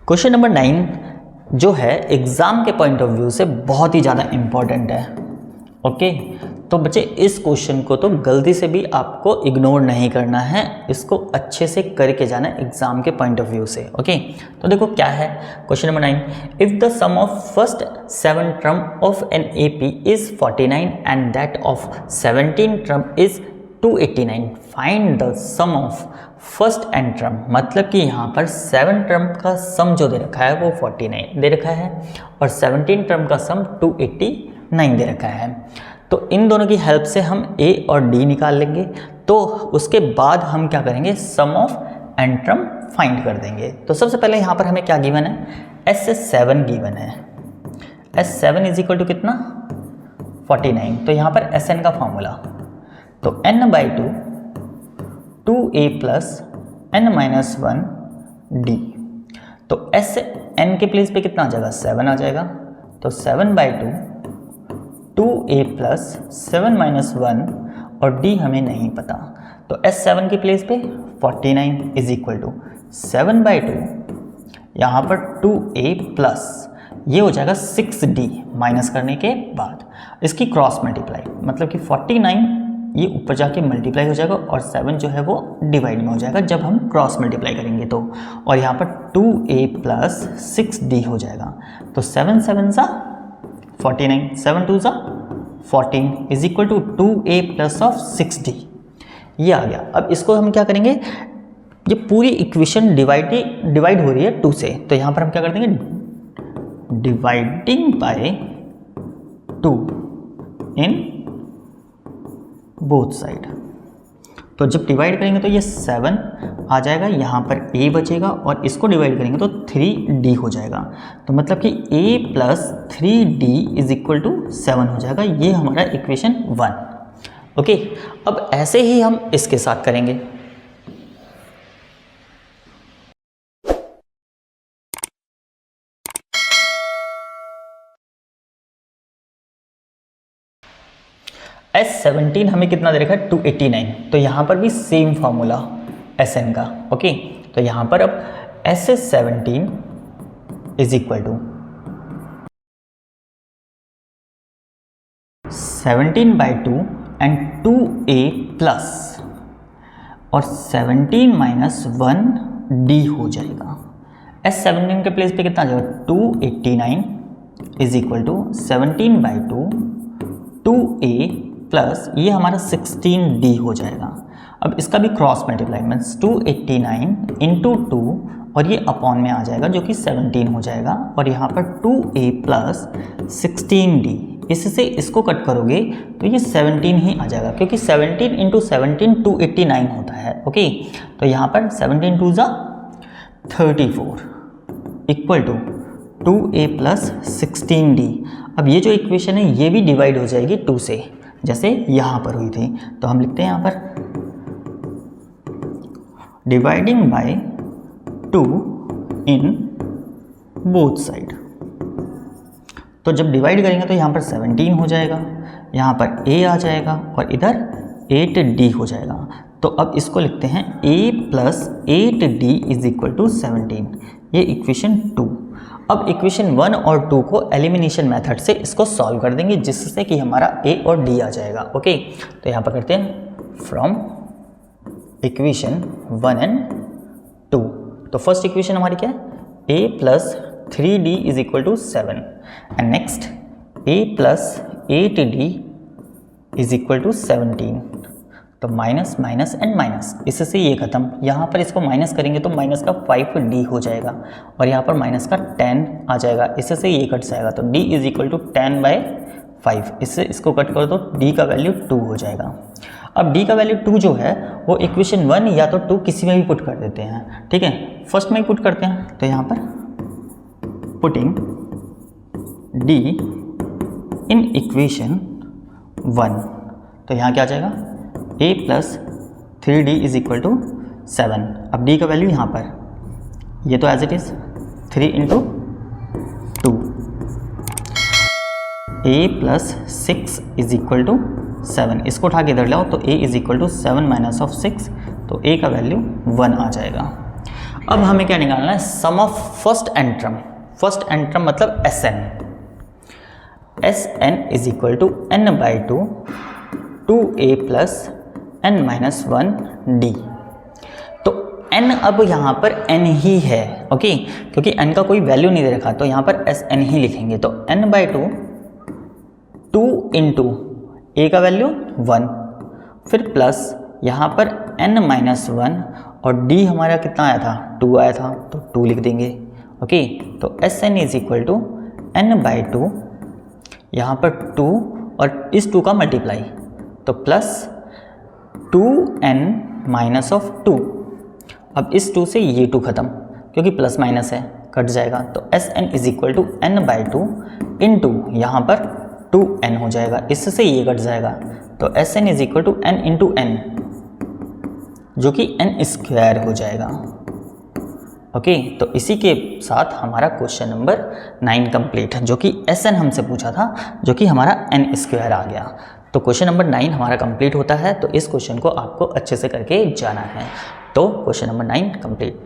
Question number 9 जो है exam के पॉइंट ऑफ व्यू से बहुत ही ज़्यादा इम्पॉर्टेंट है। ओके, तो बच्चे इस क्वेश्चन को तो गलती से भी आपको इग्नोर नहीं करना है, इसको अच्छे से करके जाना है एग्जाम के पॉइंट ऑफ व्यू से। ओके, तो देखो क्या है question number 9, if the sum of first 7 term of an AP is 49 and that of 17 term is 289, find the sum of first n term. मतलब कि यहाँ पर 7 टर्म का सम जो दे रखा है वो 49 दे रखा है और 17 टर्म का सम 289 दे रखा है। तो इन दोनों की हेल्प से हम ए और डी निकाल लेंगे। तो उसके बाद हम क्या करेंगे, सम ऑफ एंड टर्म फाइंड कर देंगे। तो सबसे पहले यहाँ पर हमें क्या गिवन है, S7 गिवन है। S7 इज इक्वल टू कितना, 49। तो यहाँ पर Sn का फॉर्मूला, तो n/2 2a plus n-1 d। तो Sn के प्लेस पे कितना आ जाएगा, 7 आ जाएगा। तो 7/2 2a प्लस 7-1 और d हमें नहीं पता। तो S7 की प्लेस पे 49 इज इक्वल टू 7/2 यहाँ पर 2a प्लस ये हो जाएगा 6d माइनस करने के बाद इसकी क्रॉस मल्टीप्लाई, मतलब कि 49 ये ऊपर जाके मल्टीप्लाई हो जाएगा और 7 जो है वो डिवाइड में हो जाएगा जब हम क्रॉस मल्टीप्लाई करेंगे तो, और यहाँ पर 2a प्लस 6d हो जाएगा। तो 7 सा 49, 7 2 सा 14 is equal to 2a plus of 6d, ये आ गया। अब इसको हम क्या करेंगे, ये पूरी इक्वेशन डिवाइड हो रही है 2 से, तो यहाँ पर हम क्या कर देंगे, dividing by 2 in both side. तो जब डिवाइड करेंगे तो ये 7 आ जाएगा, यहाँ पर a बचेगा और इसको डिवाइड करेंगे तो 3d हो जाएगा। तो मतलब कि a plus 3d is equal to 7 हो जाएगा। ये हमारा इक्वेशन 1। ओके, अब ऐसे ही हम इसके साथ करेंगे। S17 हमें कितना दे रखा है, 289। तो यहाँ पर भी सेम फॉर्मूला Sn का। ओके, तो यहाँ पर अब S17 is equal to 17/2 and 2a plus और 17-1 d हो जाएगा। S17 के प्लेस पे कितना आ जाएगा, 289 is equal to 17/2 2a plus ये हमारा 16d हो जाएगा। अब इसका भी क्रॉस मल्टीप्लाई मीन्स 289 इंटू 2 और ये अपॉन में आ जाएगा जो कि 17 हो जाएगा, और यहाँ पर 2a प्लस 16d, इससे इसको कट करोगे तो ये 17 ही आ जाएगा, क्योंकि 17 इंटू 17 289 होता है। ओके, तो यहाँ पर 17 2 ज़ा 34 equal to 2a plus 16d। अब ये जो इक्वेशन है ये भी डिवाइड हो जाएगी 2 से, जैसे यहाँ पर हुई थी। तो हम लिखते हैं यहाँ पर dividing by 2 in both side. तो जब डिवाइड करेंगे तो यहाँ पर 17 हो जाएगा, यहाँ पर a आ जाएगा और इधर 8d हो जाएगा। तो अब इसको लिखते हैं a plus 8d is equal to 17, ये इक्वेशन 2। अब इक्वेशन 1 और 2 को एलिमिनेशन मेथड से इसको सॉल्व कर देंगे, जिससे कि हमारा a और d आ जाएगा। ओके, तो यहाँ पर करते हैं फ्रॉम इक्वेशन 1 एंड 2। तो फर्स्ट इक्वेशन हमारी क्या है, a plus 3d is equal to 7 and next a plus 8d is equal to 17। तो माइनस माइनस एंड माइनस, इससे ये खत्म। यहाँ पर इसको माइनस करेंगे तो माइनस का 5d हो जाएगा और यहाँ पर माइनस का 10 आ जाएगा, इससे ये कट जाएगा। तो d इज इक्वल टू 10/5, इससे इसको कट करो तो d का वैल्यू 2 हो जाएगा। अब d का वैल्यू 2 जो है वो इक्वेशन 1 या तो 2 किसी में भी पुट कर देते हैं, ठीक है, फर्स्ट में ही पुट करते हैं। तो यहाँ पर पुटिंग d इन इक्वेशन 1, तो यहाँ क्या आ जाएगा, a plus 3d is equal to 7। अब d का वैल्यू यहाँ पर ये तो as it is 3 into 2, a plus 6 is equal to 7। इसको उठा के इधर लाओ तो a is equal to 7 minus of 6, तो a का वैल्यू 1 आ जाएगा। अब हमें क्या निकालना है, sum of first n term. First n term मतलब Sn। Sn is equal to n by 2 2a plus n minus 1d। तो n अब यहाँ पर n ही है, ओके, क्योंकि n का कोई वैल्यू नहीं दे रखा, तो यहाँ पर Sn ही लिखेंगे। तो n बाई 2 इंटू a का वैल्यू 1, फिर प्लस यहाँ पर n माइनस 1 और d हमारा कितना आया था, 2 आया था, तो 2 लिख देंगे, ओके। तो Sn is equal to n by 2, यहाँ पर 2 और इस 2 का मल्टीप्लाई, तो प्लस 2n माइनस ऑफ 2। अब इस 2 से ये 2 खत्म, क्योंकि प्लस माइनस है, कट जाएगा। तो Sn is equal to n by 2 into यहाँ पर 2n हो जाएगा, इससे ये कट जाएगा। तो Sn is equal to n into n, जो कि n स्क्वायर हो जाएगा, ओके। तो इसी के साथ हमारा क्वेश्चन नंबर 9 कंप्लीट है, जो कि Sn हमसे पूछा था, जो कि हमारा n स्क्वायर आ गया। तो क्वेश्चन नंबर 9 हमारा कंप्लीट होता है। तो इस क्वेश्चन को आपको अच्छे से करके जाना है। तो क्वेश्चन नंबर 9 कंप्लीट।